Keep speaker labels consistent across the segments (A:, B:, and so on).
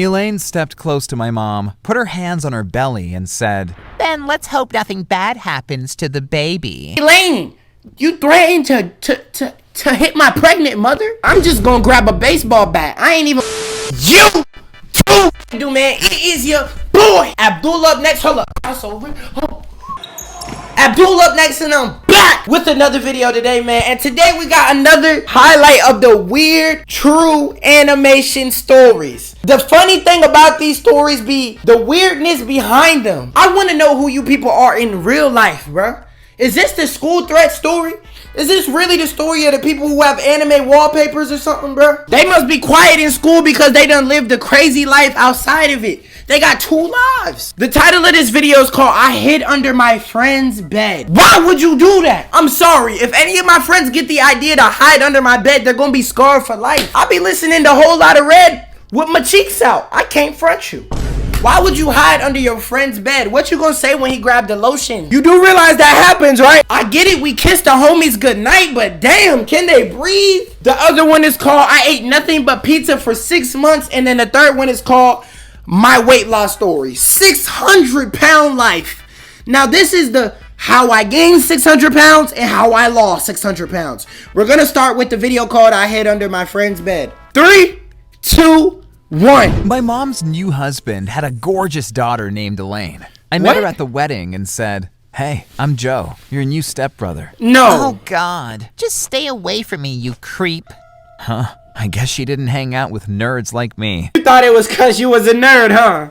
A: Elaine stepped close to my mom, put her hands on her belly, and said,
B: "Then let's hope nothing bad happens to the baby."
C: Elaine, you threatened to hit my pregnant mother? I'm just gonna grab a baseball bat. I ain't even. You do, man. It is your boy Abdul up next. Hold up. Crossover. Abdul up next, and I'm back with another video today, man. And today we got another highlight of the weird true animation stories. The funny thing about these stories be the weirdness behind them. I want to know who you people are in real life, bruh. Is this the school threat story? Is this really the story of the people who have anime wallpapers or something, bro? They must be quiet in school because they done lived a crazy life outside of it. They got 2 lives. The title of this video is called I Hid Under My Friend's Bed. Why would you do that? I'm sorry. If any of my friends get the idea to hide under my bed, they're gonna be scarred for life. I'll be listening to a whole lot of Red with my cheeks out. I can't front you. Why would you hide under your friend's bed? What you gonna say when he grabbed the lotion? You do realize that happens, right? I get it, we kissed the homies goodnight, but damn, can they breathe? The other one is called I Ate Nothing But Pizza for 6 months, and then the third one is called My Weight Loss Story. 600-pound life. Now this is the how I gained 600 pounds and how I lost 600 pounds. We're gonna start with the video called I Hid Under My Friend's Bed. 3, 2, 1.
A: My mom's new husband had a gorgeous daughter named Elaine. I met her at the wedding and said, "Hey, I'm Joe, your new stepbrother."
C: No.
B: Oh God, just stay away from me, you creep.
A: Huh? I guess she didn't hang out with nerds like me.
C: You thought it was cause you was a nerd, huh?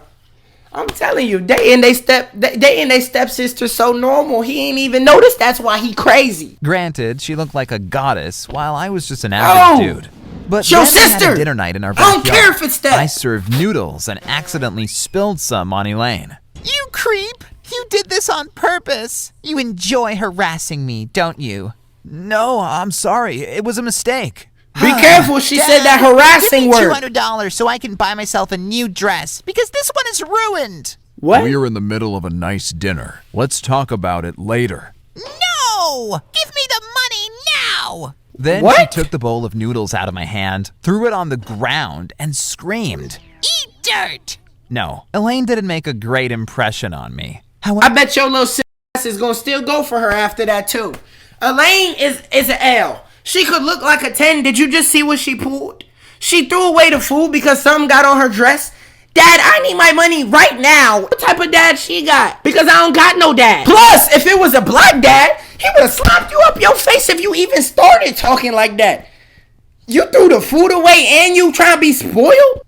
C: I'm telling you, they and they stepsister so normal, he ain't even noticed. That's why he crazy.
A: Granted, she looked like a goddess, while I was just an average dude. But
C: your
A: then we
C: sister!
A: had a dinner night in our backyard.
C: I don't care if it's that.
A: I served noodles and accidentally spilled some on Elaine.
B: You creep! You did this on purpose. You enjoy harassing me, don't you?
A: No, I'm sorry. It was a mistake.
C: Be careful, she said that harassing
B: give me
C: word.
B: $200 so I can buy myself a new dress, because this one is ruined.
C: What?
A: We're in the middle of a nice dinner. Let's talk about it later.
B: No! Give me the money now!
A: Then
C: What?
A: she took the bowl of noodles out of my hand, threw it on the ground, and screamed.
B: Eat dirt!
A: No, Elaine didn't make a great impression on me. However,
C: I bet your little ass is gonna still go for her after that too. Elaine is an L. She could look like a 10. Did you just see what she pulled? She threw away the food because something got on her dress. Dad, I need my money right now. What type of dad she got? Because I don't got no dad. Plus, if it was a black dad, he would have slapped you up your face if you even started talking like that. You threw the food away and you trying to be spoiled?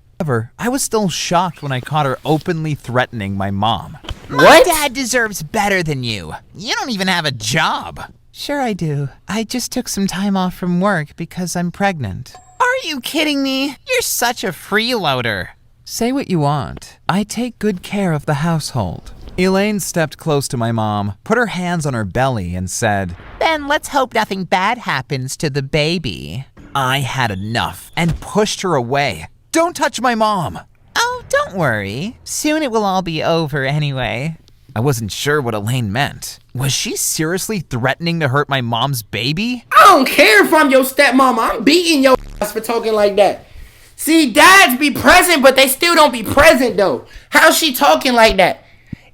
A: I was still shocked when I caught her openly threatening my mom.
B: My dad deserves better than you. You don't even have a job.
A: Sure I do. I just took some time off from work because I'm pregnant.
B: Are you kidding me? You're such a freeloader.
A: Say what you want. I take good care of the household. Elaine stepped close to my mom, put her hands on her belly, and said,
B: "Then let's hope nothing bad happens to the baby."
A: I had enough and pushed her away. Don't touch my mom!
B: Oh, don't worry. Soon it will all be over anyway.
A: I wasn't sure what Elaine meant. Was she seriously threatening to hurt my mom's baby?
C: I don't care if I'm your stepmama. I'm beating your ass for talking like that. See, dads be present, but they still don't be present though. How's she talking like that?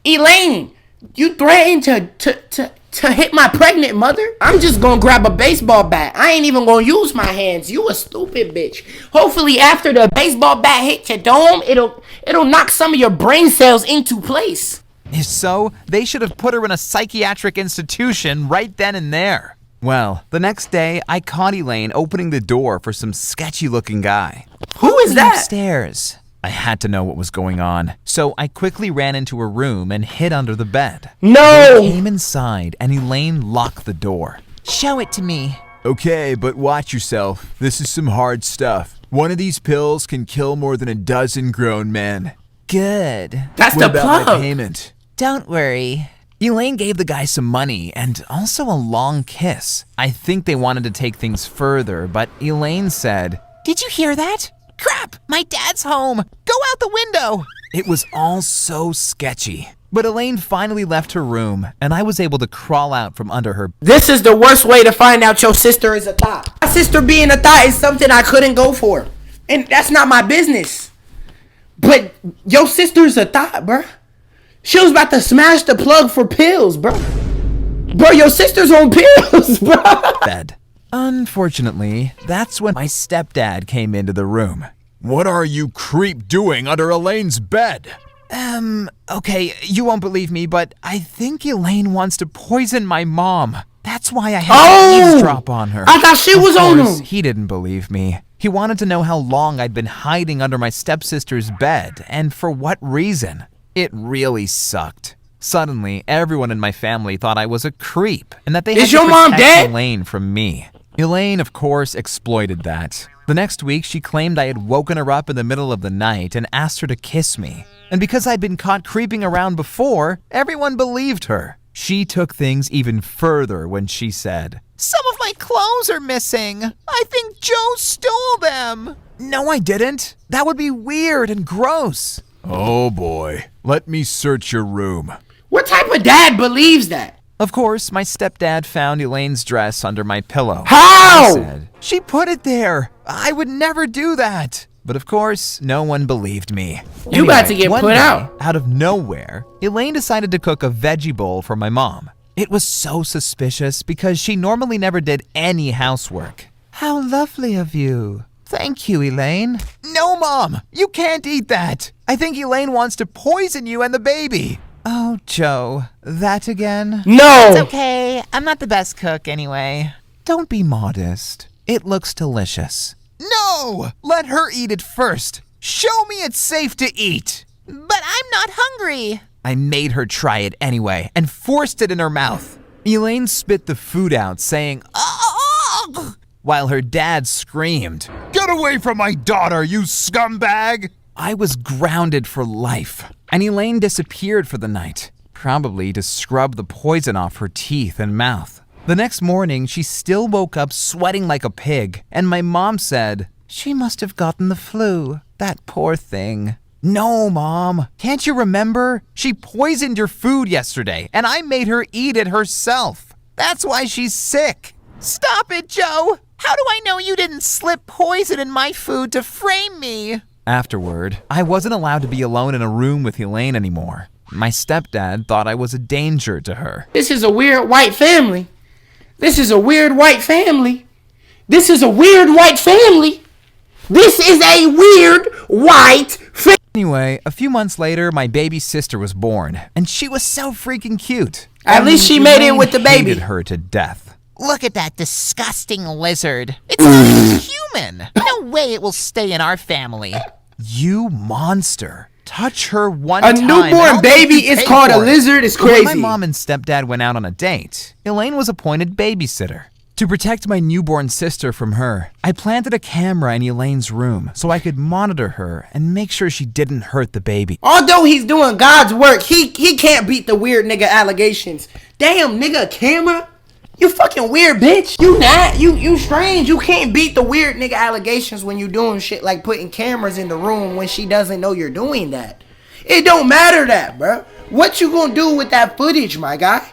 C: Elaine, you threatened to hit my pregnant mother? I'm just gonna grab a baseball bat. I ain't even gonna use my hands. You a stupid bitch. Hopefully after the baseball bat hit your dome, it'll knock some of your brain cells into place.
A: If so, they should have put her in a psychiatric institution right then and there. Well, the next day, I caught Elaine opening the door for some sketchy-looking guy.
C: Who is that?
A: Upstairs. I had to know what was going on, so I quickly ran into her room and hid under the bed.
C: No!
A: I came inside, and Elaine locked the door.
B: Show it to me.
D: Okay, but watch yourself. This is some hard stuff. One of these pills can kill more than a dozen grown men.
B: Good.
C: That's
D: What
C: the
D: about my
C: plug.
D: payment?
B: Don't worry.
A: Elaine gave the guy some money and also a long kiss. I think they wanted to take things further, but Elaine said,
B: Did you hear that? Crap, my dad's home. Go out the window.
A: It was all so sketchy. But Elaine finally left her room, and I was able to crawl out from under her.
C: This is the worst way to find out your sister is a thought. My sister being a thought is something I couldn't go for. And that's not my business. But your sister's a thought, bro. She was about to smash the plug for pills, bro. Bro, your sister's on pills, bro.
A: Bed. Unfortunately, that's when my stepdad came into the room.
D: What are you creep doing under Elaine's bed?
A: Okay, you won't believe me, but I think Elaine wants to poison my mom. That's why I had to eavesdrop on her.
C: I thought she was on him.
A: He didn't believe me. He wanted to know how long I'd been hiding under my stepsister's bed, and for what reason. It really sucked. Suddenly, everyone in my family thought I was a creep, and that they had to protect Elaine from me. Elaine, of course, exploited that. The next week, she claimed I had woken her up in the middle of the night and asked her to kiss me. And because I'd been caught creeping around before, everyone believed her. She took things even further when she said,
B: Some of my clothes are missing. I think Joe stole them.
A: No, I didn't. That would be weird and gross.
D: Oh boy, let me search your room.
C: What type of dad believes that?
A: Of course, my stepdad found Elaine's dress under my pillow.
C: How?
A: He said, she put it there. I would never do that. But of course, no one believed me.
C: You about to get
A: one
C: put
A: day,
C: out.
A: Out of nowhere, Elaine decided to cook a veggie bowl for my mom. It was so suspicious because she normally never did any housework. How lovely of you. Thank you, Elaine. No, Mom, you can't eat that. I think Elaine wants to poison you and the baby. Oh, Joe, that again?
C: No.
B: It's okay. I'm not the best cook anyway.
A: Don't be modest. It looks delicious. No! Let her eat it first. Show me it's safe to eat.
B: But I'm not hungry.
A: I made her try it anyway and forced it in her mouth. Elaine spit the food out, saying, "Ugh," while her dad screamed,
D: Get away from my daughter, you scumbag!
A: I was grounded for life, and Elaine disappeared for the night, probably to scrub the poison off her teeth and mouth. The next morning, she still woke up sweating like a pig, and my mom said, she must have gotten the flu, that poor thing. No, Mom, can't you remember? She poisoned your food yesterday, and I made her eat it herself. That's why she's sick.
B: Stop it, Joe. How do I know you didn't slip poison in my food to frame me?
A: Afterward, I wasn't allowed to be alone in a room with Elaine anymore. My stepdad thought I was a danger to her.
C: This is a weird white family. This is a weird white family. This is a weird white family. This is a weird white family.
A: Anyway, a few months later, my baby sister was born, and she was so freaking cute.
C: At least she made it with the baby.
A: Hated her to death.
B: Look at that disgusting lizard. It's not even human. No way it will stay in our family.
A: You monster. Touch her one
C: A
A: time.
C: newborn baby is called a lizard. It's crazy.
A: When my mom and stepdad went out on a date, Elaine was appointed babysitter. To protect my newborn sister from her, I planted a camera in Elaine's room so I could monitor her and make sure she didn't hurt the baby.
C: Although he's doing God's work, he can't beat the weird nigga allegations. Damn, nigga, a camera? You fucking weird bitch. You not. You strange. You can't beat the weird nigga allegations when you doing shit like putting cameras in the room when she doesn't know you're doing that. It don't matter that, bro. What you gonna do with that footage, my guy?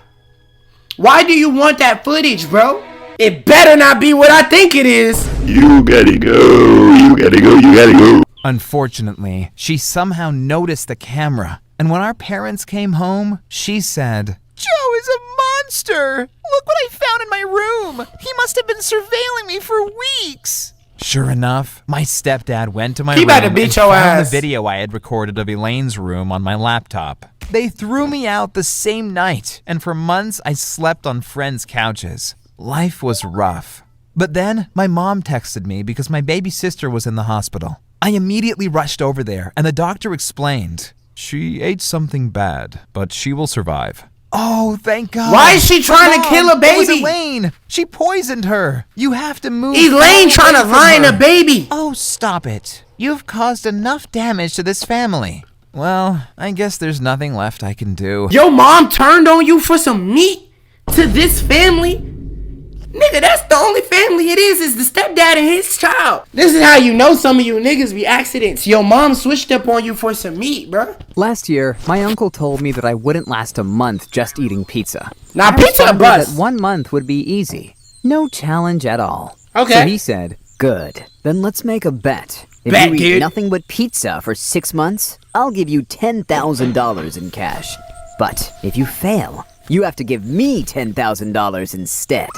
C: Why do you want that footage, bro? It better not be what I think it is.
E: You gotta go. You gotta go. You gotta go.
A: Unfortunately, she somehow noticed the camera, and when our parents came home, she said,
B: Joe is a monster. Look what I found in my room. He must have been surveilling me for weeks.
A: Sure enough, my stepdad went to my
C: He
A: room
C: better
A: and
C: beat your
A: found
C: ass.
A: the video I had recorded of Elaine's room on my laptop. They threw me out the same night, and for months I slept on friends' couches. Life was rough. But then my mom texted me because my baby sister was in the hospital. I immediately rushed over there, and the doctor explained, she ate something bad, but she will survive. Oh, thank God.
C: Why is she trying to kill a
A: It was
C: baby?
A: Elaine. She poisoned her. You have to move.
C: Elaine
A: far
C: trying
A: away
C: to
A: from
C: line
A: her.
C: a baby.
A: Oh, stop it. You've caused enough damage to this family. Well, I guess there's nothing left I can do.
C: Your mom turned on you for some meat to this family? Nigga, that's the only family it is the stepdad and his child. This is how you know some of you niggas be accidents. Your mom switched up on you for some meat, bruh.
F: Last year, my uncle told me that I wouldn't last a month just eating pizza.
C: Now,
F: I
C: pizza
F: responded
C: bust.
F: that 1 month would be easy. No challenge at all.
C: Okay.
F: So he said, good. Then let's make a bet. If
C: Bet,
F: you eat
C: dude.
F: nothing but pizza for 6 months, I'll give you $10,000 in cash. But if you fail, you have to give me $10,000 instead.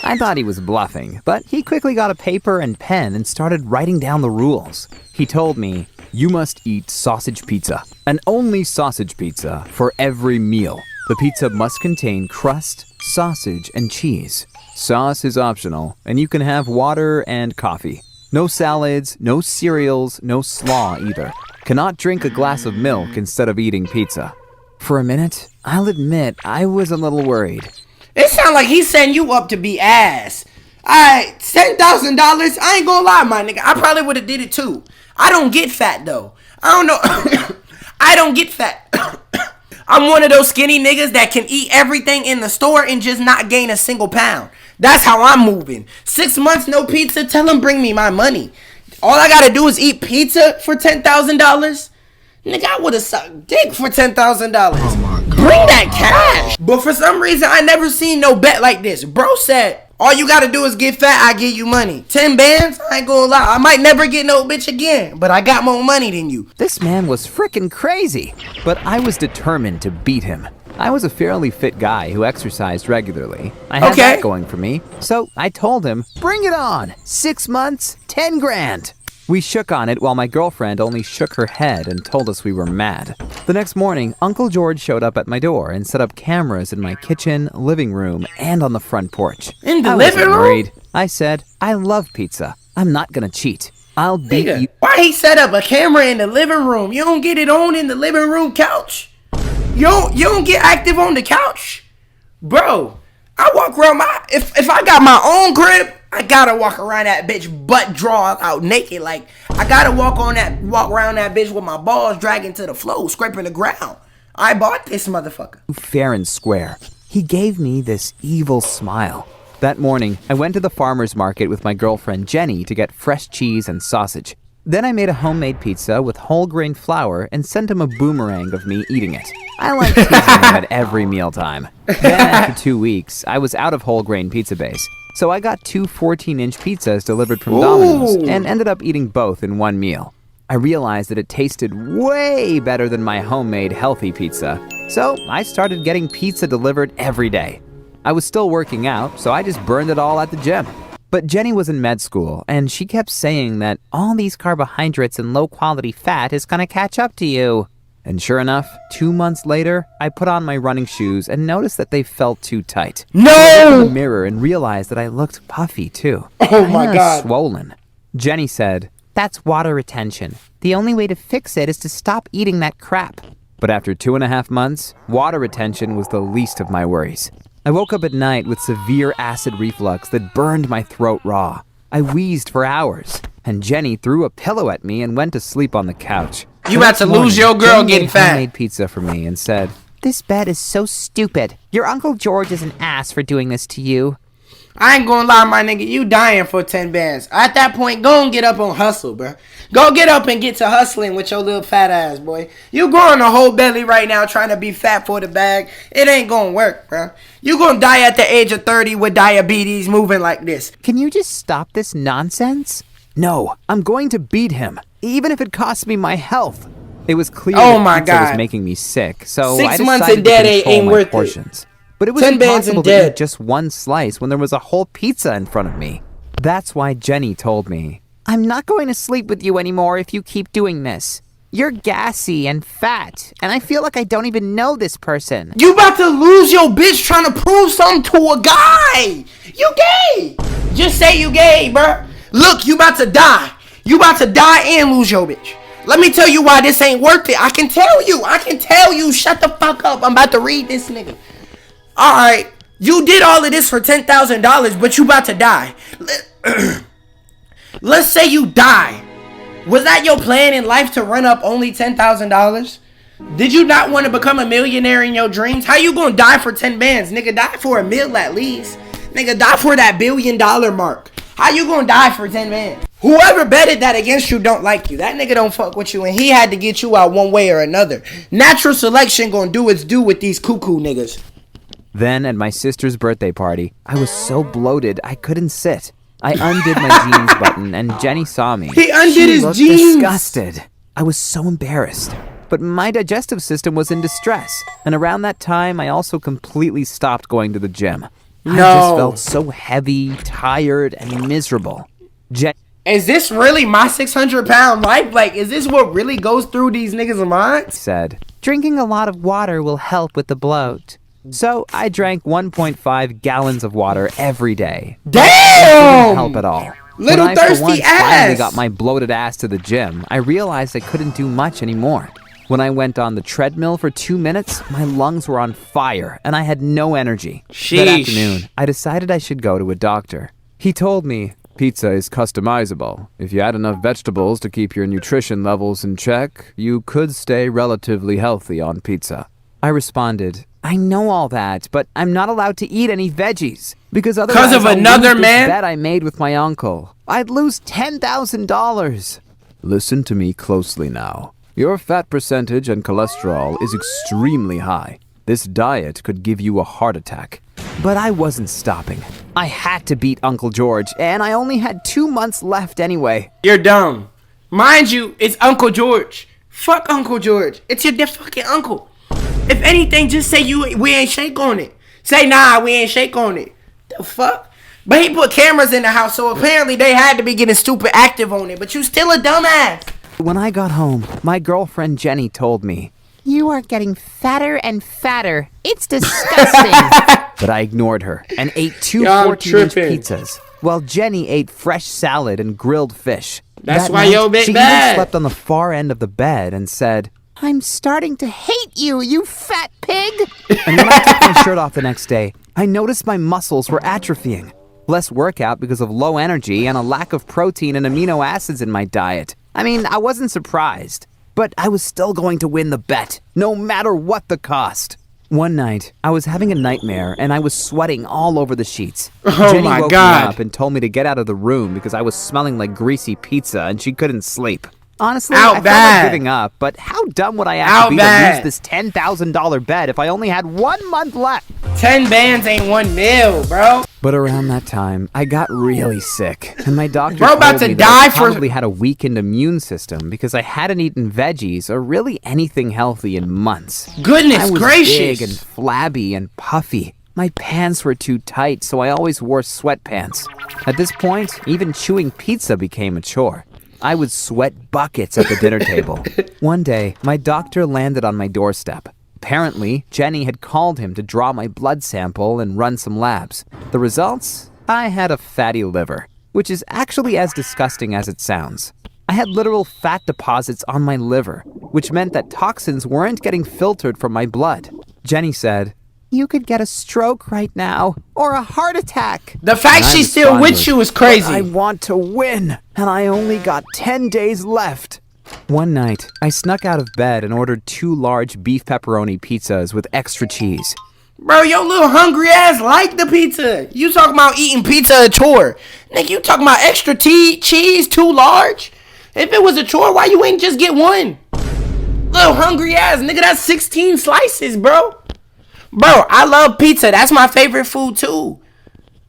F: I thought he was bluffing, but he quickly got a paper and pen and started writing down the rules. He told me, "You must eat sausage pizza, and only sausage pizza, for every meal. The pizza must contain crust, sausage, and cheese. Sauce is optional, and you can have water and coffee. No salads, no cereals, no slaw either. Cannot drink a glass of milk instead of eating pizza." For a minute, I'll admit I was a little worried.
C: It sounds like he's setting you up to be ass. Alright, $10,000. I ain't gonna lie, my nigga. I probably would have did it too. I don't get fat though. I don't know. I don't get fat. I'm one of those skinny niggas that can eat everything in the store and just not gain a single pound. That's how I'm moving. 6 months, no pizza. Tell them bring me my money. All I gotta do is eat pizza for $10,000. Nigga, I would have sucked dick for $10,000. Oh my God. Bring that cash. But for some reason, I never seen no bet like this. Bro said, all you gotta do is get fat, I give you money. 10 bands? I ain't gonna lie. I might never get no bitch again, but I got more money than you.
F: This man was frickin' crazy, but I was determined to beat him. I was a fairly fit guy who exercised regularly. I had that going for me, so I told him, bring it on. 6 months, 10 grand. We shook on it while my girlfriend only shook her head and told us we were mad. The next morning, Uncle George showed up at my door and set up cameras in my kitchen, living room, and on the front porch.
C: In the living room?
F: Worried. I said, I love pizza. I'm not gonna cheat. I'll beat you.
C: Why he set up a camera in the living room? You don't get it on in the living room couch? You don't get active on the couch? Bro, I walk around if I got my own crib, I gotta walk around that bitch butt drawn out naked. Like, I gotta walk around that bitch with my balls dragging to the floor, scraping the ground. I bought this motherfucker.
F: Fair and square. He gave me this evil smile. That morning, I went to the farmer's market with my girlfriend Jenny to get fresh cheese and sausage. Then I made a homemade pizza with whole grain flour and sent him a boomerang of me eating it. I like teasing him at every mealtime. Then after 2 weeks, I was out of whole grain pizza base. So I got 2 14-inch pizzas delivered from Domino's and ended up eating both in one meal. I realized that it tasted way better than my homemade healthy pizza. So I started getting pizza delivered every day. I was still working out, so I just burned it all at the gym. But Jenny was in med school, and she kept saying that all these carbohydrates and low-quality fat is gonna catch up to you. And sure enough, 2 months later, I put on my running shoes and noticed that they felt too tight.
C: No!
F: I looked in the mirror and realized that I looked puffy too.
C: Oh my God.
F: Swollen. Jenny said, "That's water retention. The only way to fix it is to stop eating that crap." But after 2.5 months, water retention was the least of my worries. I woke up at night with severe acid reflux that burned my throat raw. I wheezed for hours, and Jenny threw a pillow at me and went to sleep on the couch.
C: You about to lose your girl getting fat.
F: Jenny made pizza for me and said, "This bed is so stupid. Your Uncle George is an ass for doing this to you."
C: I ain't gonna lie, my nigga. You dying for 10 bands. At that point, go and get up on hustle, bro. Go get up and get to hustling with your little fat ass, boy. You growing a whole belly right now trying to be fat for the bag. It ain't gonna work, bro. You gonna die at the age of 30 with diabetes moving like this.
F: Can you just stop this nonsense? No, I'm going to beat him, even if it costs me my health. It was clear that pizza was making me sick, so
C: 6
F: I
C: months
F: decided
C: and dead
F: to control
C: ain't
F: my
C: worth
F: portions. But it was
C: 10 bands
F: impossible
C: and
F: to
C: dead.
F: eat just one slice when there was a whole pizza in front of me. That's why Jenny told me, "I'm not going to sleep with you anymore if you keep doing this. You're gassy and fat, and I feel like I don't even know this person."
C: You about to lose your bitch trying to prove something to a guy. You gay. Just say you gay, bruh. Look, you about to die. You about to die and lose your bitch. Let me tell you why this ain't worth it. I can tell you. Shut the fuck up. I'm about to read this nigga. Alright. You did all of this for $10,000, but you about to die. Let's say you die. Was that your plan in life to run up only $10,000? Did you not want to become a millionaire in your dreams? How you gonna die for 10 bands? Nigga, die for $1 million at least. Nigga, die for that $1 billion mark. How you gonna die for 10 bands? Whoever betted that against you don't like you. That nigga don't fuck with you, and he had to get you out one way or another. Natural selection gonna do its due with these cuckoo niggas.
F: Then, at my sister's birthday party, I was so bloated I couldn't sit. I undid my jeans button and Jenny saw me.
C: He undid
F: She
C: his
F: looked
C: jeans.
F: disgusted. I was so embarrassed. But my digestive system was in distress. And around that time, I also completely stopped going to the gym. I just felt so heavy, tired, and miserable.
C: Is this really my 600-pound life? Like, is this what really goes through these niggas' minds?
F: Said, drinking a lot of water will help with the bloat. So I drank 1.5 gallons of water every day.
C: Damn!
F: It didn't help at all.
C: Little
F: when I, for
C: thirsty
F: once,
C: ass.
F: finally got my bloated ass to the gym, I realized I couldn't do much anymore. When I went on the treadmill for 2 minutes, my lungs were on fire and I had no energy.
C: Sheesh.
F: That afternoon, I decided I should go to a doctor. He told me, pizza is customizable. If you add enough vegetables to keep your nutrition levels in check, you could stay relatively healthy on pizza. I responded, I know all that, but I'm not allowed to eat any veggies. Because otherwise
C: of
F: I'll
C: another
F: lose
C: man?
F: this bet I made with my uncle. I'd lose $10,000. Listen to me closely now. Your fat percentage and cholesterol is extremely high. This diet could give you a heart attack. But I wasn't stopping. I had to beat Uncle George, and I only had 2 months left anyway.
C: You're dumb. Mind you, it's Uncle George. Fuck Uncle George. It's your fucking uncle. If anything, just say we ain't shake on it. Say, nah, we ain't shake on it. The fuck? But he put cameras in the house, so apparently they had to be getting stupid active on it. But you still a dumbass.
F: When I got home, my girlfriend Jenny told me,
B: You are getting fatter and fatter. It's disgusting.
F: but I ignored her and ate two
C: Y'all
F: 14-inch
C: tripping.
F: pizzas, while Jenny ate fresh salad and grilled fish.
C: That's
F: That
C: why
F: night,
C: yo bit
F: she
C: bad.
F: even slept on the far end of the bed and said,
B: I'm starting to hate you, you fat pig.
F: and when I took my shirt off the next day, I noticed my muscles were atrophying. Less workout because of low energy and a lack of protein and amino acids in my diet. I mean, I wasn't surprised, but I was still going to win the bet, no matter what the cost. One night, I was having a nightmare and I was sweating all over the sheets.
C: Oh
F: Jenny
C: my
F: woke
C: God.
F: me up and told me to get out of the room because I was smelling like greasy pizza and she couldn't sleep. Honestly,
C: Out
F: I felt
C: bad.
F: like giving up, but how dumb would I have
C: Out
F: to be
C: bad.
F: to lose this $10,000 bet if I only had 1 month left?
C: 10 bands ain't 1 mil, bro.
F: But around that time, I got really sick, and my doctor
C: Bro,
F: told
C: about to
F: me
C: die
F: that I
C: for-
F: probably had a weakened immune system because I hadn't eaten veggies or really anything healthy in months.
C: Goodness
F: I was
C: gracious.
F: big and flabby and puffy. My pants were too tight, so I always wore sweatpants. At this point, even chewing pizza became a chore. I would sweat buckets at the dinner table. One day, my doctor landed on my doorstep. Apparently, Jenny had called him to draw my blood sample and run some labs. The results? I had a fatty liver, which is actually as disgusting as it sounds. I had literal fat deposits on my liver, which meant that toxins weren't getting filtered from my blood. Jenny said, You could get a stroke right now, or a heart attack.
C: The fact
F: And I
C: she's still with
F: responded,
C: you is
F: "But
C: crazy.
F: I want to win, and I only got 10 days left. One night, I snuck out of bed and ordered 2 large beef pepperoni pizzas with extra cheese.
C: Bro, your little hungry ass like the pizza. You talking about eating pizza a chore. Nigga, you talking about extra cheese too large? If it was a chore, why you ain't just get one? Little hungry ass, nigga, that's 16 slices, bro. Bro, I love pizza. That's my favorite food too.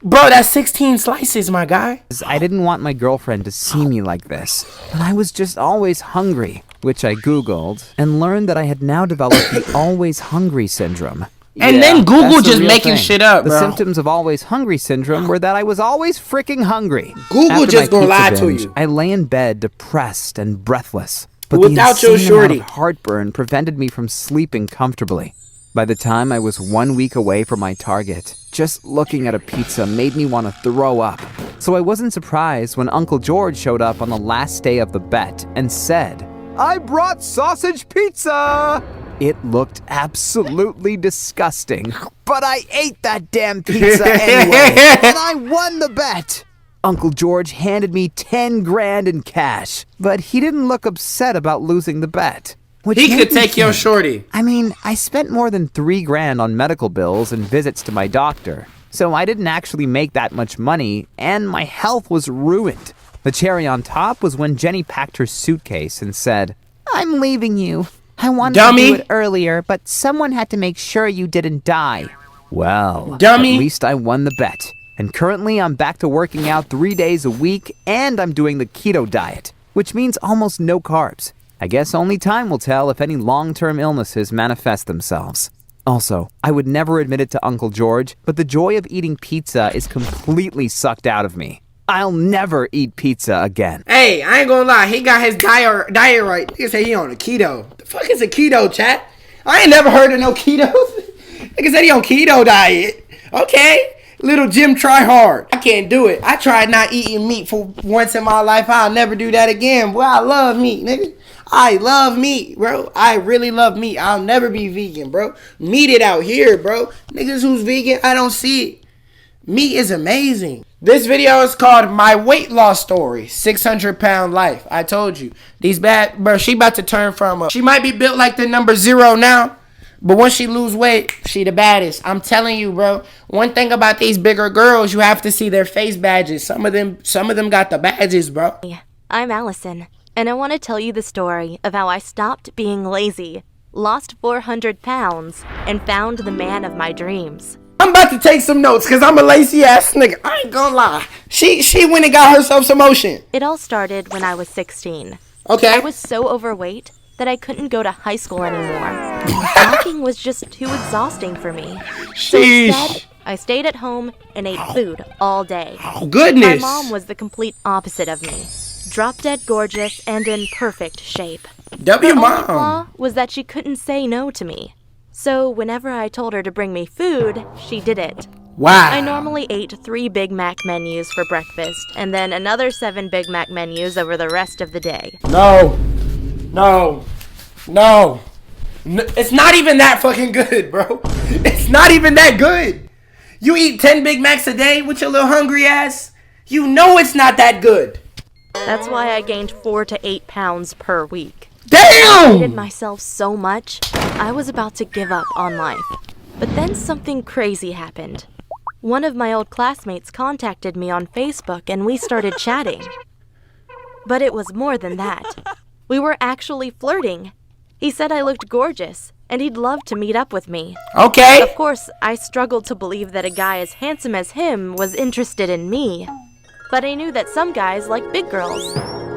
C: Bro, that's 16 slices, my guy.
F: I didn't want my girlfriend to see me like this, and I was just always hungry, which I Googled and learned that I had now developed the always hungry syndrome.
C: And then Google
F: that's the
C: just
F: real
C: making
F: thing.
C: shit up,
F: The
C: bro.
F: symptoms of always hungry syndrome were that I was always freaking hungry.
C: Google
F: After
C: just
F: my
C: gonna
F: pizza
C: lie to
F: binge,
C: you.
F: I lay in bed depressed and breathless. But
C: Without
F: the
C: your
F: insane amount
C: shorty.
F: of heartburn prevented me from sleeping comfortably. By the time I was 1 week away from my target, just looking at a pizza made me want to throw up. So I wasn't surprised when Uncle George showed up on the last day of the bet and said, I brought sausage pizza! It looked absolutely disgusting, but I ate that damn pizza anyway, and I won the bet! Uncle George handed me 10 grand in cash, but he didn't look upset about losing the bet. Which
C: He
F: made
C: could
F: me
C: take your
F: think.
C: shorty.
F: I mean, I spent more than 3 grand on medical bills and visits to my doctor, so I didn't actually make that much money, and my health was ruined. The cherry on top was when Jenny packed her suitcase and said,
B: I'm leaving you. I wanted
C: Dummy.
B: to do it earlier, but someone had to make sure you didn't die.
F: Well,
C: Dummy.
F: at least I won the bet, And currently I'm back to working out 3 days a week, and I'm doing the keto diet, which means almost no carbs. I guess only time will tell if any long-term illnesses manifest themselves. Also, I would never admit it to Uncle George, but the joy of eating pizza is completely sucked out of me. I'll never eat pizza again.
C: Hey, I ain't gonna lie, he got his diet right. Nigga say he on a keto. The fuck is a keto, chat? I ain't never heard of no keto. Nigga said he on keto diet. Okay. Little Jim try hard. I can't do it. I tried not eating meat for once in my life. I'll never do that again. Boy, I love meat, nigga. I love meat, bro. I really love meat. I'll never be vegan, bro. Meat it out here, bro. Niggas who's vegan, I don't see it. Meat is amazing. This video is called My Weight Loss Story, 600-pound life. I told you. These bad, bro, she about to turn from she might be built like the number 0 now, but once she lose weight, she the baddest. I'm telling you, bro. One thing about these bigger girls, you have to see their face badges. Some of them got the badges, bro.
G: I'm Allison, and I want to tell you the story of how I stopped being lazy, lost 400 pounds, and found the man of my dreams.
C: I'm about to take some notes because I'm a lazy ass nigga. I ain't gonna lie. She went and got herself some motion.
G: It all started when I was 16.
C: Okay.
G: I was so overweight that I couldn't go to high school anymore. Walking was just too exhausting for me. So instead, I stayed at home and ate food all day.
C: Oh, goodness.
G: My mom was the complete opposite of me. Drop dead gorgeous and in perfect shape. Her only flaw was that she couldn't say no to me. So whenever I told her to bring me food, she did it.
C: Wow.
G: I normally ate 3 Big Mac menus for breakfast and then another 7 Big Mac menus over the rest of the day.
C: No. It's not even that fucking good, bro. It's not even that good. You eat 10 Big Macs a day with your little hungry ass. You know it's not that good.
G: That's why I gained 4 to 8 pounds per week.
C: Damn!
G: I hated myself so much, I was about to give up on life. But then something crazy happened. One of my old classmates contacted me on Facebook and we started chatting. But it was more than that. We were actually flirting. He said I looked gorgeous and he'd love to meet up with me.
C: Okay.
G: Of course, I struggled to believe that a guy as handsome as him was interested in me. But I knew that some guys like big girls.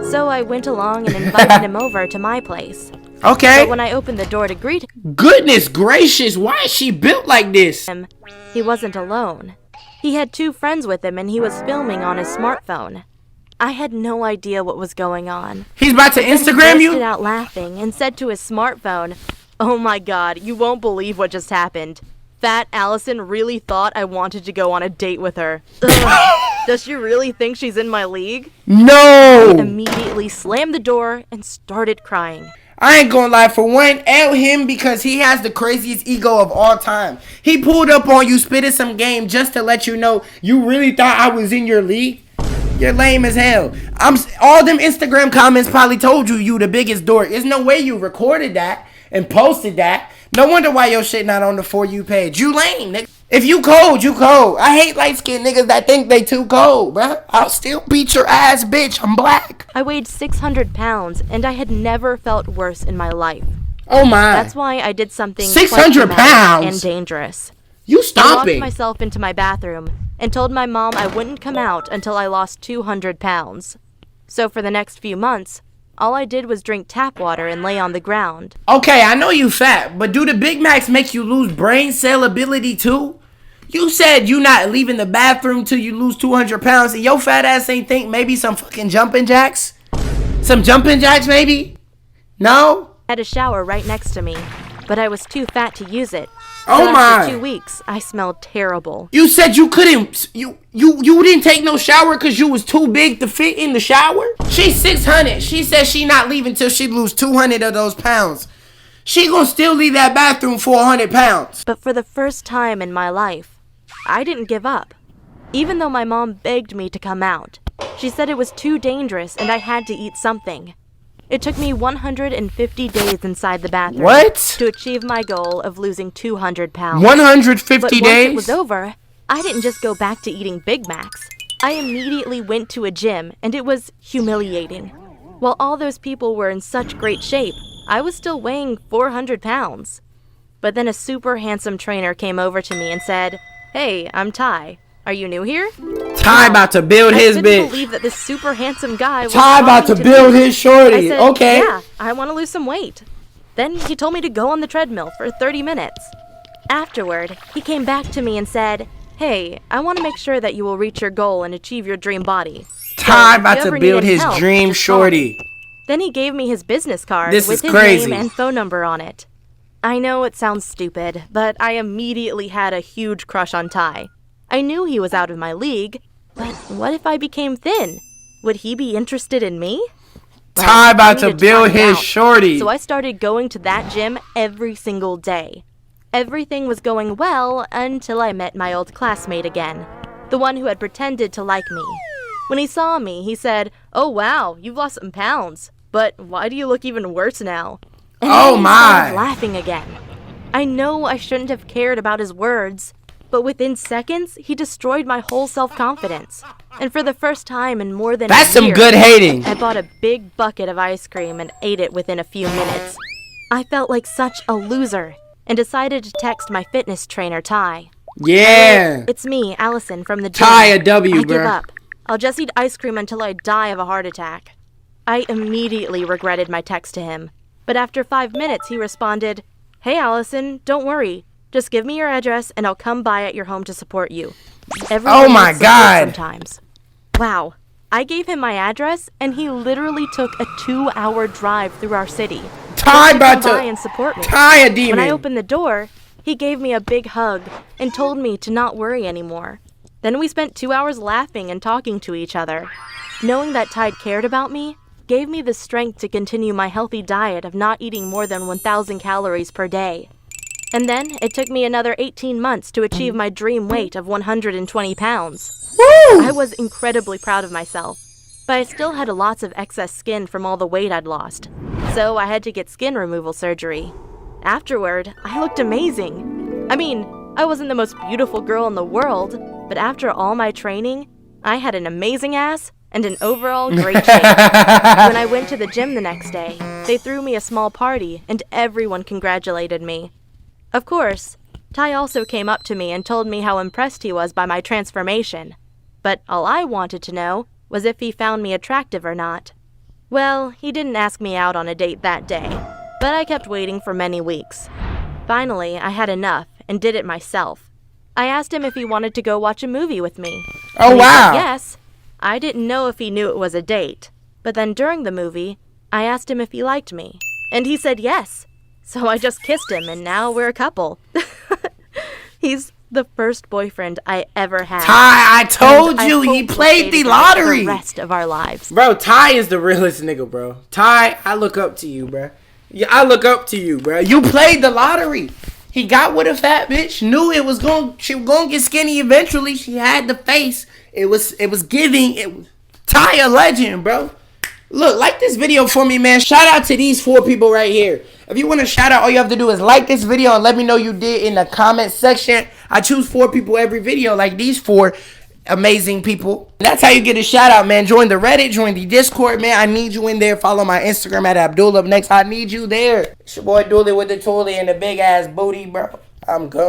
G: So I went along and invited him over to my place.
C: Okay.
G: But when I opened the door to greet
C: Goodness gracious, why is she built like this?
G: him, he wasn't alone. He had 2 friends with him and he was filming on his smartphone. I had no idea what was going on.
C: He's about to Instagram
G: He bursted
C: you?
G: out laughing and said to his smartphone, "Oh my god, you won't believe what just happened. Fat Allison really thought I wanted to go on a date with her. Ugh. Does she really think she's in my league?"
C: No.
G: Immediately slammed the door and started crying.
C: I ain't gonna lie, for one, L him because he has the craziest ego of all time. He pulled up on you, spitted some game just to let you know you really thought I was in your league. You're lame as hell. All them Instagram comments probably told you the biggest dork. There's no way you recorded that and posted that. No wonder why your shit not on the For You page. You lame, nigga. If you cold, you cold. I hate light-skinned niggas that think they too cold, bruh. I'll still beat your ass, bitch. I'm black.
G: I weighed 600 pounds and I had never felt worse in my life.
C: Oh my.
G: That's why I did something
C: 600
G: quite dramatic
C: pounds?
G: and dangerous.
C: You
G: I locked
C: stomping.
G: myself into my bathroom and told my mom I wouldn't come out until I lost 200 pounds. So for the next few months, all I did was drink tap water and lay on the ground.
C: Okay, I know you fat, but do the Big Macs make you lose brain cell ability too? You said you not leaving the bathroom till you lose 200 pounds, and your fat ass ain't think maybe some fucking jumping jacks? Some jumping jacks maybe? No?
G: I had a shower right next to me, but I was too fat to use it.
C: Oh
G: So
C: my.
G: after 2 weeks, I smelled terrible.
C: You said you couldn't, you didn't take no shower because you was too big to fit in the shower? She's 600. She said she not leaving till she lose 200 of those pounds. She gonna still leave that bathroom 400 pounds.
G: But for the first time in my life, I didn't give up. Even though my mom begged me to come out, she said it was too dangerous and I had to eat something. It took me 150 days inside the bathroom
C: What?
G: to achieve my goal of losing 200 pounds.
C: 150
G: But once
C: days?
G: it was over, I didn't just go back to eating Big Macs. I immediately went to a gym and it was humiliating. While all those people were in such great shape, I was still weighing 400 pounds. But then a super handsome trainer came over to me and said, "Hey, I'm Ty. Are you new here?
C: Ty about to build his
G: I couldn't
C: bitch.
G: believe that this super handsome guy was
C: Ty about to
G: talking
C: build
G: me.
C: his shorty.
G: I said,
C: Okay.
G: yeah, I want to lose some weight. Then he told me to go on the treadmill for 30 minutes. Afterward, he came back to me and said, hey, I want to make sure that you will reach your goal and achieve your dream body.
C: Ty
G: So, if
C: about
G: you
C: to
G: ever need
C: build
G: any
C: his
G: help,
C: dream
G: just call me."
C: shorty.
G: Then he gave me his business card
C: This
G: with
C: is
G: his
C: crazy.
G: name and phone number on it. I know it sounds stupid, but I immediately had a huge crush on Ty. I knew he was out of my league, but what if I became thin? Would he be interested in me? Well,
C: Ty
G: I
C: about to
G: needed
C: build
G: find
C: his
G: out.
C: shorty.
G: So I started going to that gym every single day. Everything was going well until I met my old classmate again, the one who had pretended to like me. When he saw me, he said, "Oh wow, you've lost some pounds, but why do you look even worse now?" And
C: Oh
G: then he
C: my.
G: started laughing again. I know I shouldn't have cared about his words, but within seconds, he destroyed my whole self-confidence. And for the first time in more than
C: That's
G: a
C: some
G: year,
C: good hating.
G: I bought a big bucket of ice cream and ate it within a few minutes. I felt like such a loser and decided to text my fitness trainer, Ty.
C: Yeah.
G: It's me, Allison, from the gym.
C: Ty a W,
G: I give
C: bruh.
G: up. I'll just eat ice cream until I die of a heart attack. I immediately regretted my text to him. But after 5 minutes, he responded, "Hey, Allison, don't worry. Just give me your address and I'll come by at your home to support you." Everyone
C: Oh my
G: needs support
C: God.
G: Sometimes. Wow. I gave him my address and he literally took a 2-hour drive through our city.
C: Ty
G: just to
C: about
G: come by
C: to
G: and support me.
C: Ty a
G: When I
C: demon.
G: opened the door, he gave me a big hug and told me to not worry anymore. Then we spent 2 hours laughing and talking to each other. Knowing that Ty cared about me gave me the strength to continue my healthy diet of not eating more than 1,000 calories per day. And then it took me another 18 months to achieve my dream weight of 120 pounds.
C: Woo!
G: I was incredibly proud of myself, but I still had lots of excess skin from all the weight I'd lost. So I had to get skin removal surgery. Afterward, I looked amazing. I mean, I wasn't the most beautiful girl in the world, but after all my training, I had an amazing ass and an overall great shape. When I went to the gym the next day, they threw me a small party and everyone congratulated me. Of course, Ty also came up to me and told me how impressed he was by my transformation. But all I wanted to know was if he found me attractive or not. Well, he didn't ask me out on a date that day, but I kept waiting for many weeks. Finally, I had enough and did it myself. I asked him if he wanted to go watch a movie with me.
C: Oh,
G: When he
C: wow.
G: said yes. I didn't know if he knew it was a date, but then during the movie, I asked him if he liked me, and he said yes. So I just kissed him, and now we're a couple. He's the first boyfriend I ever had.
C: Ty, I told
G: And I
C: you
G: hope
C: he
G: we'll
C: played
G: stay
C: the
G: together
C: lottery.
G: The rest of our lives.
C: Bro, Ty is the realest nigga, bro. Ty, I look up to you, bro. Yeah, I look up to you, bro. You played the lottery. He got with a fat bitch. Knew it was she was gonna get skinny eventually. She had the face. It was giving. It was Ty a legend, bro. Look, like this video for me, man. Shout out to these 4 people right here. If you want to shout out, all you have to do is like this video and let me know you did in the comment section. I choose 4 people every video, like these 4 amazing people. That's how you get a shout out, man. Join the Reddit, join the Discord, man. I need you in there. Follow my Instagram at Abdullah. Next, I need you there. It's your boy Dooley with the Toolie and the big ass booty, bro. I'm gone.